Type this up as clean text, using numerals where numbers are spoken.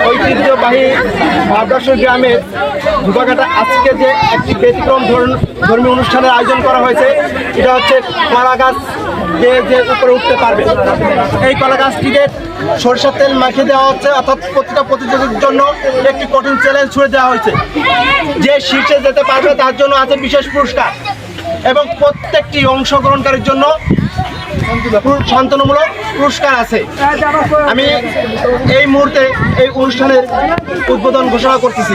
ঐতিহ্যবাহী ভারতবর্ষের গ্রামের ধুপাঘাটা আজকে যে একটি ব্যতিক্রম ধর্মীয় অনুষ্ঠানের আয়োজন করা হয়েছে, এটা হচ্ছে কলা গাছ যে উপরে উঠতে পারবে। এই কলা গাছটিকে সরষের তেল মাখিয়ে দেওয়া হচ্ছে, অর্থাৎ প্রতিটা প্রতিযোগীর জন্য একটি কঠিন চ্যালেঞ্জ ছুড়ে দেওয়া হয়েছে। যে শীর্ষে যেতে পারবে তার জন্য আছে বিশেষ পুরস্কার এবং প্রত্যেকটি অংশগ্রহণকারীর জন্য সান্ত্বনামূলক পুরস্কার আছে। আমি এই মুহূর্তে এই অনুষ্ঠানের উদ্বোধন ঘোষণা করতেছি।